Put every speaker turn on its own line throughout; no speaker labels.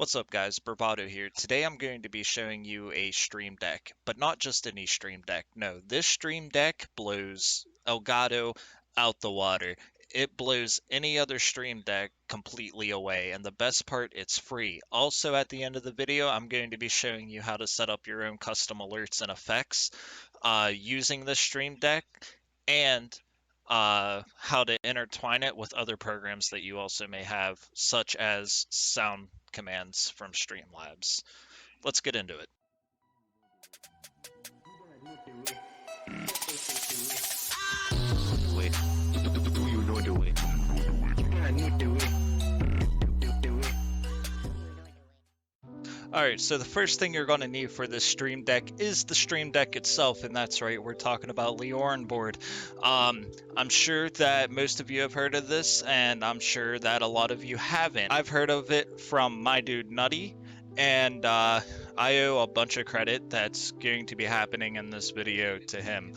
What's up guys, Bravado here. Today I'm going to be showing you a Stream Deck, but not just any Stream Deck. No, this Stream Deck blows Elgato out the water. It blows any other Stream Deck completely away, and the best part, it's free. Also at the end of the video, I'm going to be showing you how to set up your own custom alerts and effects using this Stream Deck, and how to intertwine it with other programs that you also may have, such as sound commands from Streamlabs. Let's get into it. Alright, so the first thing you're going to need for this Stream Deck is the Stream Deck itself, and that's right, we're talking about Lioranboard. I'm sure that most of you have heard of this, and I'm sure that a lot of you haven't. I've heard of it from my dude Nutty, and I owe a bunch of credit that's going to be happening in this video to him.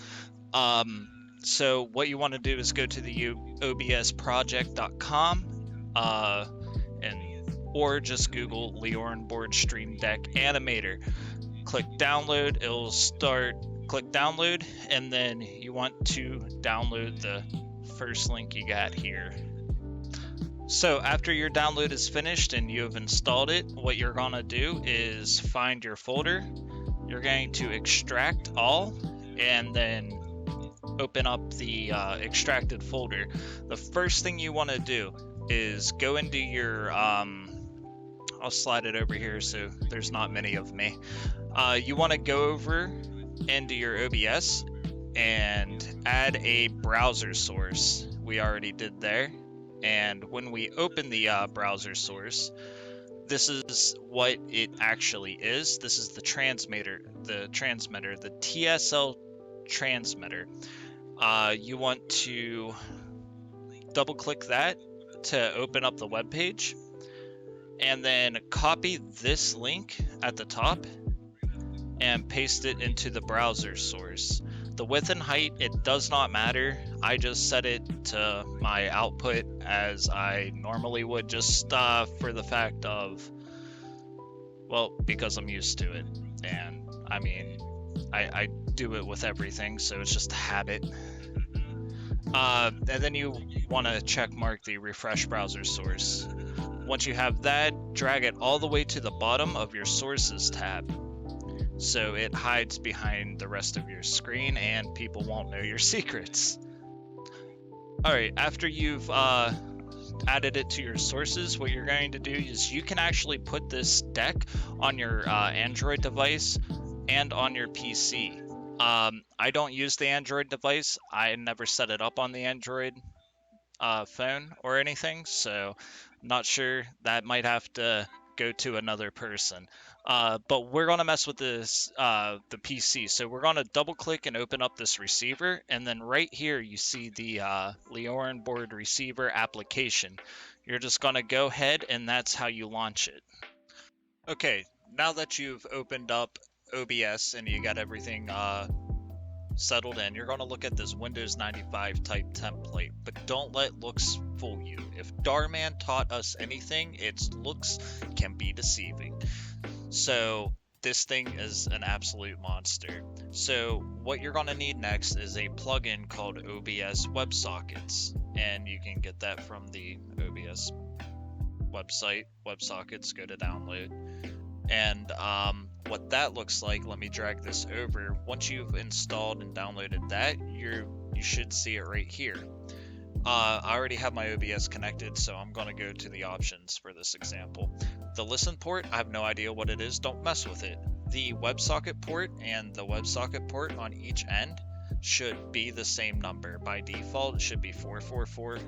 So what you want to do is go to the obsproject.com, or just Google Lioranboard Stream Deck Animator. Click download, click download, and then you want to download the first link you got here. So after your download is finished and you have installed it, what you're gonna do is find your folder. You're going to extract all, and then open up the extracted folder. The first thing you want to do is go into your I'll slide it over here so there's not many of me. You want to go over into your OBS and add a browser source. We already did there. And when we open the browser source, this is what it actually is. This is the transmitter, the TSL transmitter. You want to double click that to open up the web page, and then copy this link at the top and paste it into the browser source. The width and height, it does not matter. I just set it to my output as I normally would, just for the fact of, well, because I'm used to it. And I mean, I do it with everything, so it's just a habit. And then you want to check mark the refresh browser source. Once you have that, drag it all the way to the bottom of your sources tab, so it hides behind the rest of your screen and people won't know your secrets. Alright, after you've added it to your sources, what you're going to do is you can actually put this deck on your Android device and on your PC. I don't use the Android device. I never set it up on the Android phone or anything, so I'm not sure. That might have to go to another person. But we're going to mess with this, the PC. So we're going to double click and open up this receiver, and then right here you see the Lioranboard receiver application. You're just going to go ahead, and that's how you launch it. Okay, now that you've opened up OBS and you got everything settled in, you're going to look at this Windows 95 type template, but don't let looks fool you. If Darman taught us anything, its looks can be deceiving. So this thing is an absolute monster. So what you're going to need next is a plugin called OBS WebSockets, and you can get that from the OBS website, WebSockets. Go to download. And what that looks like, let me drag this over. Once you've installed and downloaded that, you should see it right here. I already have my OBS connected, so I'm going to go to the options for this example. The listen port, I have no idea what it is, don't mess with it. The WebSocket port and the WebSocket port on each end should be the same number. By default, it should be 444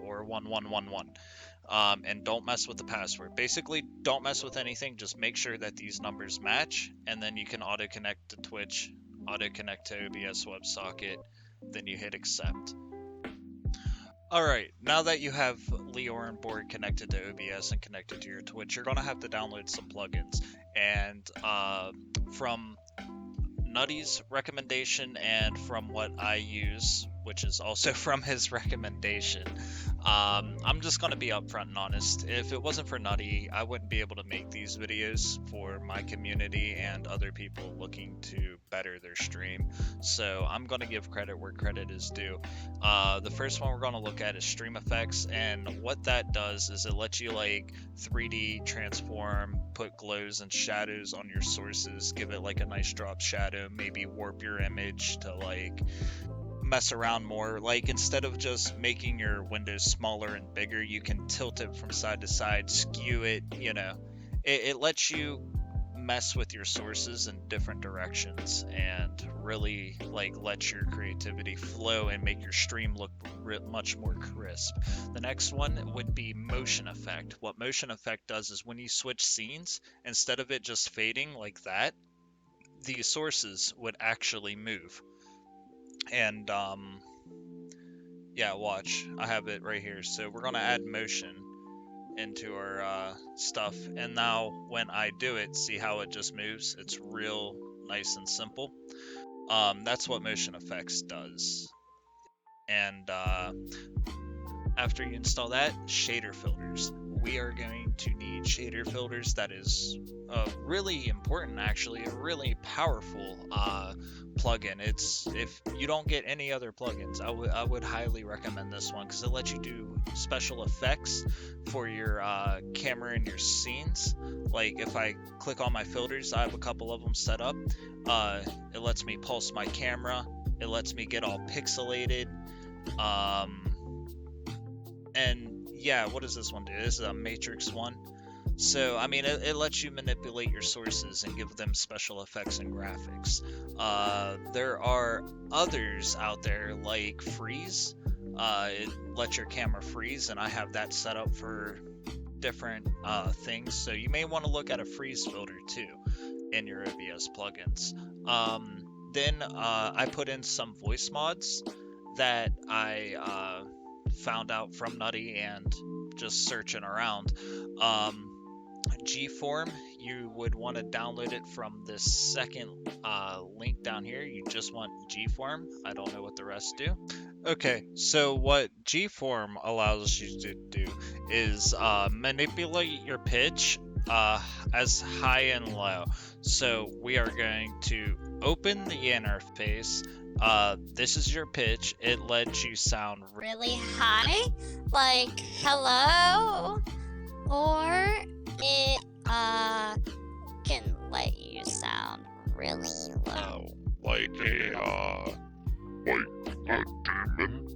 or 1111. And don't mess with the password. Basically, don't mess with anything. Just make sure that these numbers match, and then you can auto connect to Twitch, auto connect to OBS WebSocket, then you hit accept. Alright, now that you have Lioranboard connected to OBS and connected to your Twitch, you're going to have to download some plugins. And from Nutty's recommendation and from what I use which is also from his recommendation. I'm just going to be upfront and honest. If it wasn't for Nutty, I wouldn't be able to make these videos for my community and other people looking to better their stream. So I'm going to give credit where credit is due. The first one we're going to look at is stream effects, and what that does is it lets you like 3D transform, put glows and shadows on your sources, give it like a nice drop shadow, maybe warp your image to like mess around more. Like instead of just making your windows smaller and bigger, you can tilt it from side to side, skew it, you know. It lets you mess with your sources in different directions and really like let your creativity flow and make your stream look much more crisp. The next one would be motion effect. What motion effect does is when you switch scenes, instead of it just fading like that, the sources would actually move. And yeah, watch, I have it right here. So we're gonna add motion into our stuff, and now when I do it, see how it just moves? It's real nice and simple. That's what motion effects does. And after you install that, shader filters. We are going to need shader filters. That is really important, actually, a really powerful plugin. It's, if you don't get any other plugins, I would highly recommend this one because it lets you do special effects for your camera and your scenes. Like if I click on my filters, I have a couple of them set up. It lets me pulse my camera. It lets me get all pixelated. And yeah, what does this one do? This is a Matrix one. So, I mean, it lets you manipulate your sources and give them special effects and graphics. There are others out there like freeze. It lets your camera freeze, and I have that set up for different things. So you may want to look at a freeze filter too in your OBS plugins. Then I put in some voice mods that I found out from Nutty and just searching around. G-Form, you would want to download it from this second link down here. You just want G-Form. I don't know what the rest do. Okay, so what G-Form allows you to do is manipulate your pitch as high and low. So we are going to open the interface. This is your pitch. It lets you sound
really high, like hello, or it can let you sound really low,
like a demon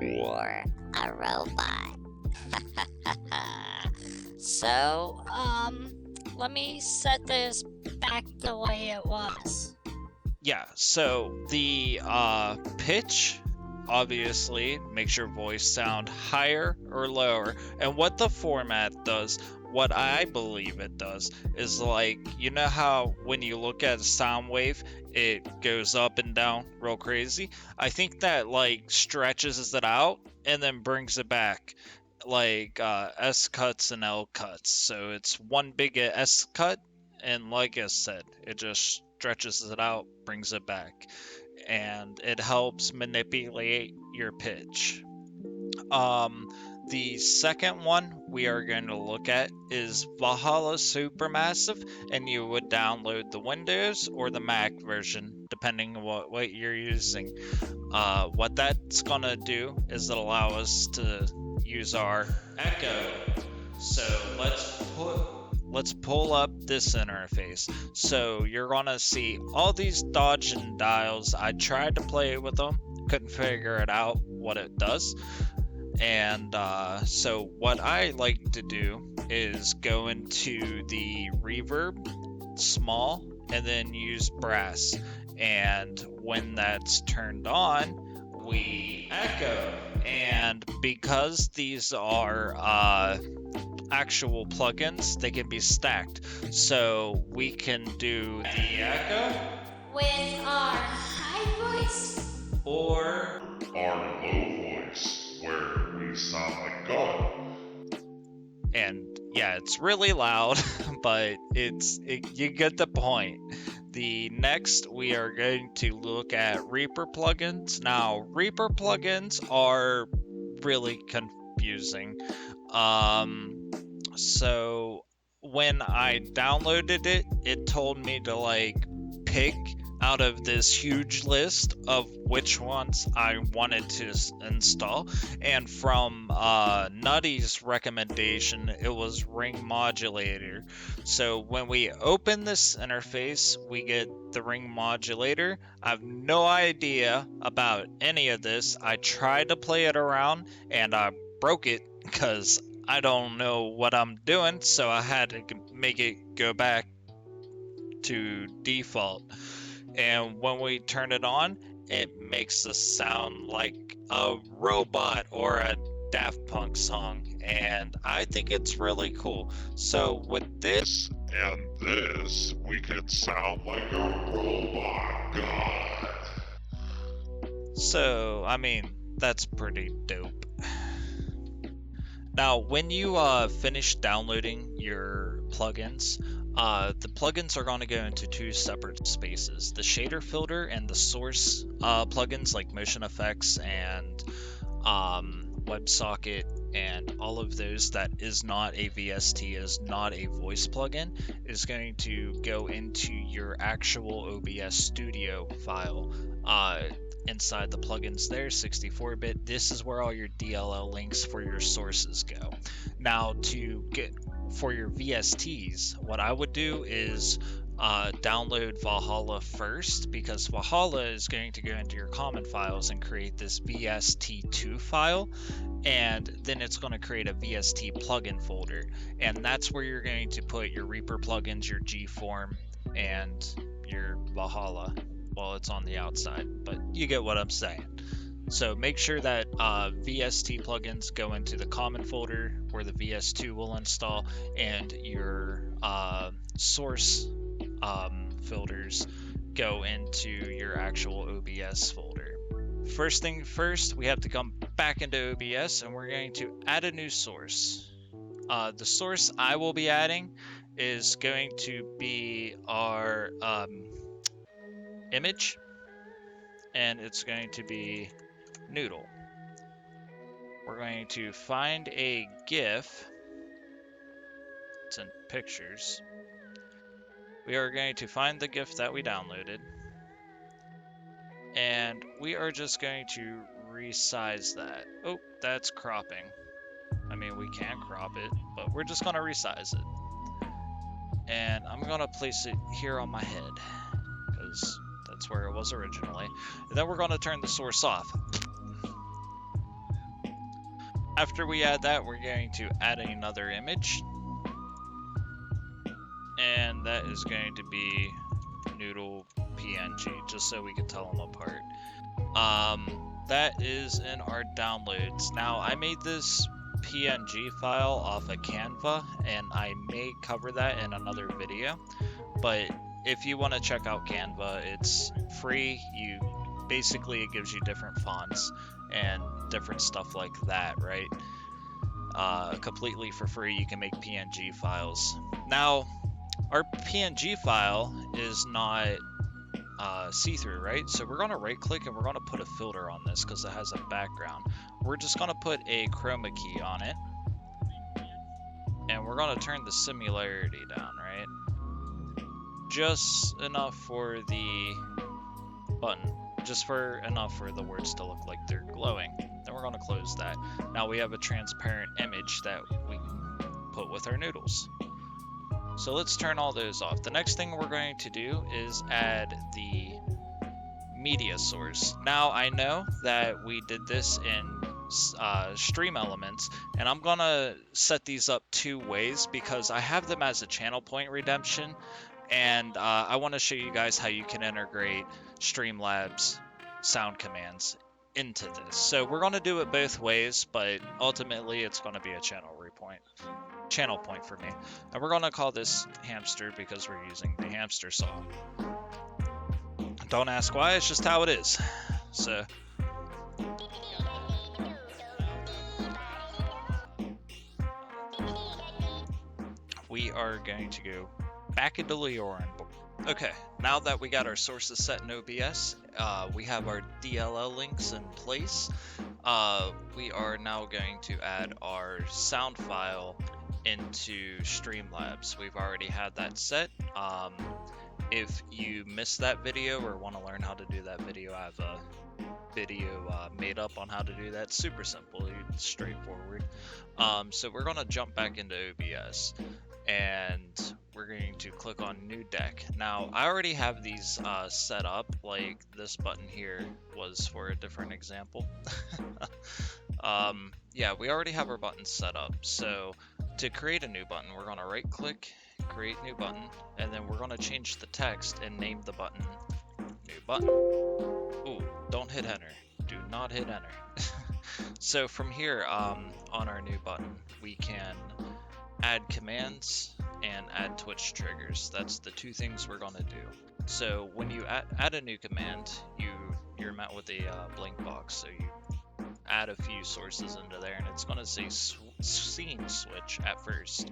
or a robot. So, let me set this back the way it was.
Yeah, so the pitch obviously makes your voice sound higher or lower. And what the format does, what I believe it does, is like, you know how when you look at a sound wave, it goes up and down real crazy? I think that like stretches it out and then brings it back. Like S cuts and L cuts. So it's one big S cut, and like I said, it just stretches it out, brings it back, and it helps manipulate your pitch. The second one we are going to look at is Valhalla Supermassive, and you would download the Windows or the Mac version, depending on what you're using. What that's going to do is it allow us to use our echo. So let's pull up this interface. So you're gonna see all these dodge and dials. I tried to play with them, couldn't figure it out what it does. And so what I like to do is go into the reverb, small, and then use brass. And when that's turned on, we echo. And because these are actual plugins, they can be stacked. So we can do the echo
with our high voice
or our low voice, where we sound like God.
And yeah, it's really loud, but you get the point. The next, we are going to look at Reaper plugins. Now, Reaper plugins are really confusing. So when I downloaded it, it told me to like pick out of this huge list of which ones I wanted to install, and from Nutty's recommendation, it was ring modulator. So when we open this interface, we get the ring modulator. I have no idea about any of this. I tried to play it around and I broke it because I don't know what I'm doing, so I had to make it go back to default. And when we turn it on, it makes us sound like a robot or a Daft Punk song, and I think it's really cool. So with this
And this, we could sound like a robot god.
So, I mean, that's pretty dope. Now, when you finish downloading your plugins, the plugins are going to go into two separate spaces. The shader filter and the source plugins like motion effects and WebSocket and all of those that is not a VST, is not a voice plugin, is going to go into your actual OBS studio file. Inside the plugins there, 64-bit, this is where all your DLL links for your sources go. Now, to get for your VSTs, what I would do is download Valhalla first, because Valhalla is going to go into your common files and create this VST2 file, and then it's going to create a VST plugin folder, and that's where you're going to put your Reaper plugins, your Gform, and your Valhalla. Well, it's on the outside, but you get what I'm saying. So make sure that VST plugins go into the common folder where the VS2 will install, and your source filters go into your actual OBS folder. First thing first, we have to come back into OBS and we're going to add a new source. The source I will be adding is going to be our image, and it's going to be Noodle. We're going to find a GIF. It's in pictures. We are going to find the GIF that we downloaded, and we are just going to resize that. Oh, that's cropping. I mean, we can crop it, but we're just going to resize it. And I'm going to place it here on my head, because that's where it was originally. And then we're going to turn the source off. After we add that, we're going to add another image. And that is going to be Noodle PNG, just so we can tell them apart. That is in our downloads. Now, I made this PNG file off of Canva, and I may cover that in another video. But if you want to check out Canva, it's free. Basically, it gives you different fonts and different stuff like that, right? Completely for free, you can make PNG files. Now, our PNG file is not see-through, right? So we're going to right-click and we're going to put a filter on this because it has a background. We're just going to put a chroma key on it, and we're going to turn the similarity down, right? Just enough for the button, just for enough for the words to look like they're glowing. Then we're going to close that. Now we have a transparent image that we put with our noodles. So let's turn all those off. The next thing we're going to do is add the media source. Now I know that we did this in Stream Elements, and I'm gonna set these up two ways because I have them as a channel point redemption, and I want to show you guys how you can integrate Streamlabs sound commands into this. So we're going to do it both ways, but ultimately it's going to be a channel point for me. And we're going to call this hamster because we're using the hamster song. Don't ask why, it's just how it is. So we are going to go back into Lioranboard. Okay, now that we got our sources set in OBS, we have our DLL links in place. We are now going to add our sound file into Streamlabs. We've already had that set. If you missed that video or want to learn how to do that video, I have a video made up on how to do that. Super simple, straightforward. So we're going to jump back into OBS and we're going to click on new deck. Now I already have these set up, like this button here was for a different example. Yeah, we already have our buttons set up. So to create a new button, we're going to right click, create new button, and then we're going to change the text and name the button new button. Ooh, don't hit enter. Do not hit enter. So from here, on our new button, we can add commands and add Twitch triggers. That's the two things we're going to do. So when you add a new command, you're met with a blank box. So you add a few sources into there, and it's going to say scene switch at first.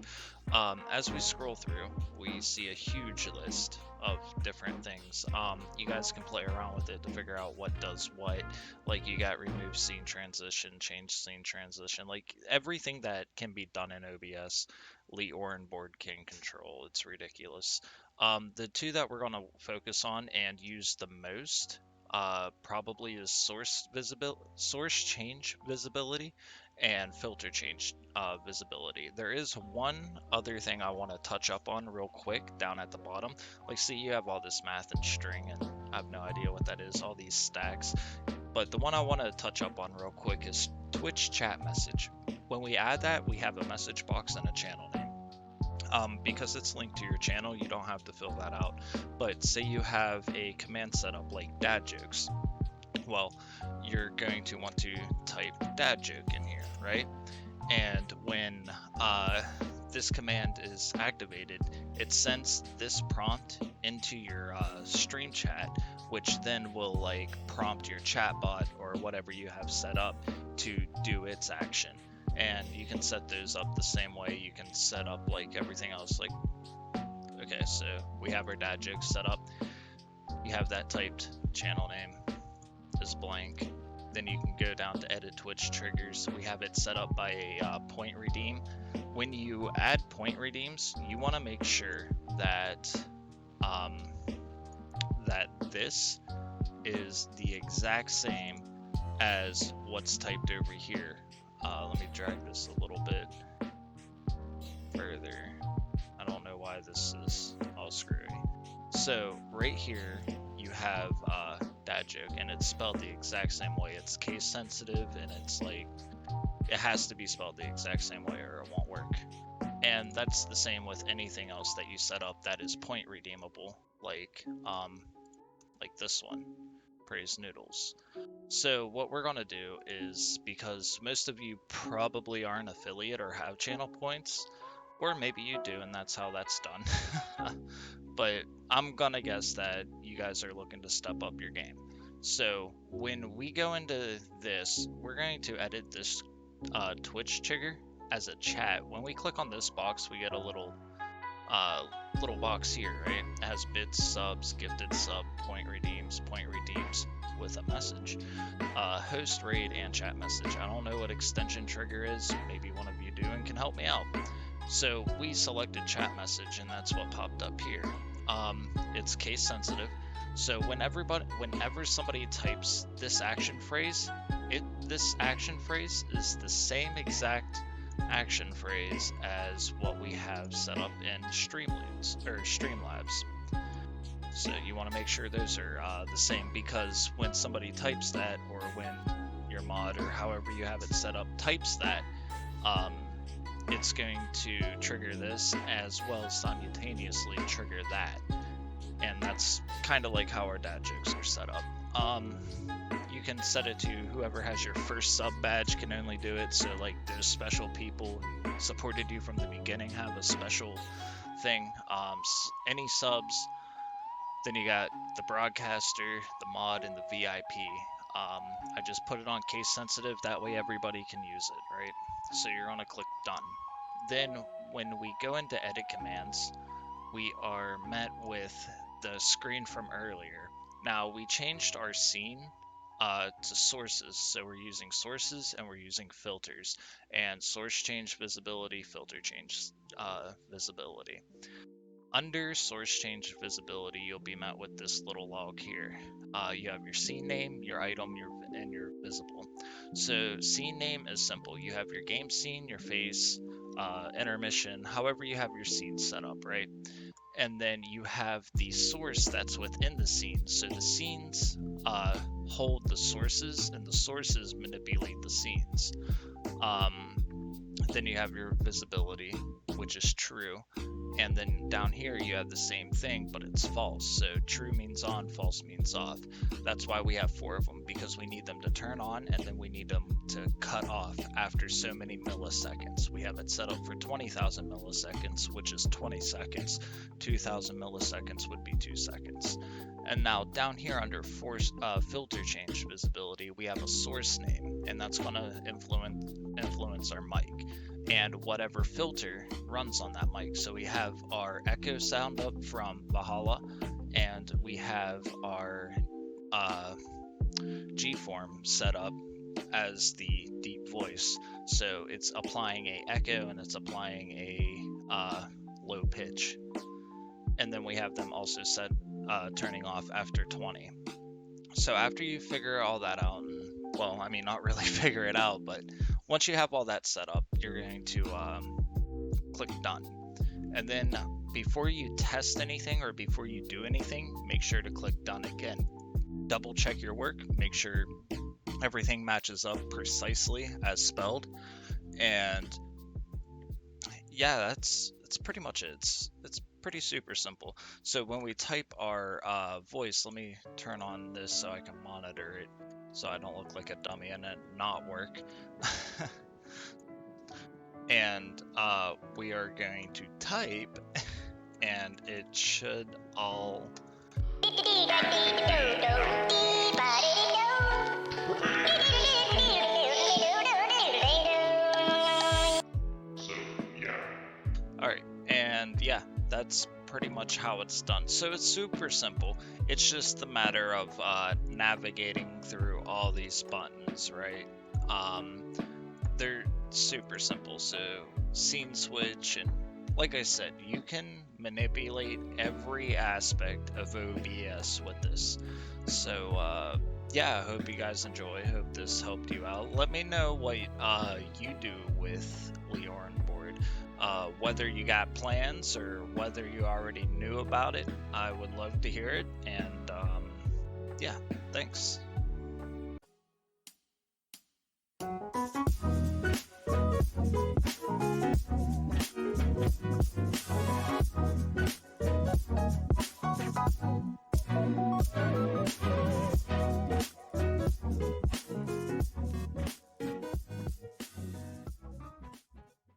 As we scroll through, we see a huge list of different things. You guys can play around with it to figure out what does what. Like you got remove scene transition, change scene transition, like everything that can be done in OBS, Lioranboard can control. It's ridiculous. The two that we're going to focus on and use the most probably is source change visibility and filter change visibility. There is one other thing I want to touch up on real quick down at the bottom. Like, see, you have all this math and string, and I have no idea what that is, all these stacks. But the one I want to touch up on real quick is Twitch chat message. When we add that, we have a message box and a channel name. Because it's linked to your channel, you don't have to fill that out. But say you have a command set up like dad jokes. Well, you're going to want to type dad joke in here, right? And when this command is activated, it sends this prompt into your stream chat, which then will like prompt your chat bot or whatever you have set up to do its action. And you can set those up the same way you can set up like everything else. Like, okay, so we have our dad jokes set up. You have that typed, channel name is blank. Then you can go down to edit Twitch triggers. We have it set up by a point redeem. When you add point redeems, you want to make sure that that this is the exact same as what's typed over here. Let me drag this a little bit further. I don't know why this is all screwy. So right here you have dad joke, and it's spelled the exact same way. It's case sensitive, and it's like it has to be spelled the exact same way or it won't work. And that's the same with anything else that you set up that is point redeemable, like this one, Praise Noodles. So what we're gonna do is, because most of you probably aren't affiliate or have channel points, or maybe you do and that's how that's done. But I'm gonna guess that you guys are looking to step up your game. So when we go into this, we're going to edit this Twitch trigger as a chat. When we click on this box, we get a little box here, right? It has bits, subs, gifted sub, point redeems with a message, host, raid, and chat message. I don't know what extension trigger is. Maybe one of you do and can help me out. So we selected chat message, and that's what popped up here. It's case sensitive. So whenever somebody types this action phrase, this action phrase is the same exact action phrase as what we have set up in Streamlabs. So you want to make sure those are the same, because when somebody types that, or when your mod or however you have it set up types that, it's going to trigger this as well as simultaneously trigger that. And that's kind of like how our dad jokes are set up. You can set it to whoever has your first sub badge can only do it. So like those special people who supported you from the beginning have a special thing. Any subs, then you got the broadcaster, the mod, and the VIP. I just put it on case sensitive, that way everybody can use it, right? So you're gonna click done. Then when we go into edit commands, we are met with the screen from earlier. Now we changed our scene to sources, so we're using sources and we're using filters, and source change visibility, filter change visibility. Under source change visibility, you'll be met with this little log here. You have your scene name, your item, and your visible. So scene name is simple. You have your game scene, your face, intermission, however you have your scene set up, right? And then you have the source that's within the scene. So the scenes hold the sources, and the sources manipulate the scenes. Then you have your visibility, which is true. And then down here you have the same thing, but it's false. So true means on, false means off. That's why we have 4 of them, because we need them to turn on and then we need them to cut off after so many milliseconds. We have it set up for 20,000 milliseconds, which is 20 seconds. 2,000 milliseconds would be 2 seconds. And now down here under filter change visibility, we have a source name, and that's going to influence our mic and whatever filter runs on that mic. So we have our echo sound up from Valhalla, and we have our G-form set up as the deep voice. So it's applying a echo and it's applying a low pitch. And then we have them also set turning off after 20. So after you figure all that out, well, I mean, not really figure it out, but once you have all that set up, you're going to click done. And then before you test anything or before you do anything, make sure to click done again. Double check your work, make sure everything matches up precisely as spelled. And yeah, that's pretty much it. It's pretty super simple. So when we type our voice, let me turn on this so I can monitor it, so I don't look like a dummy and it not work. And we are going to type, and it should all... Alright, and yeah, that's pretty much how it's done. So it's super simple. It's just a matter of navigating through all these buttons, right? They're super simple. So scene switch, and like I said, you can manipulate every aspect of OBS with this. So yeah, I hope you guys enjoy. I hope this helped you out. Let me know what you do with Lioranboard. Whether you got plans or whether you already knew about it, I would love to hear it. And yeah, thanks.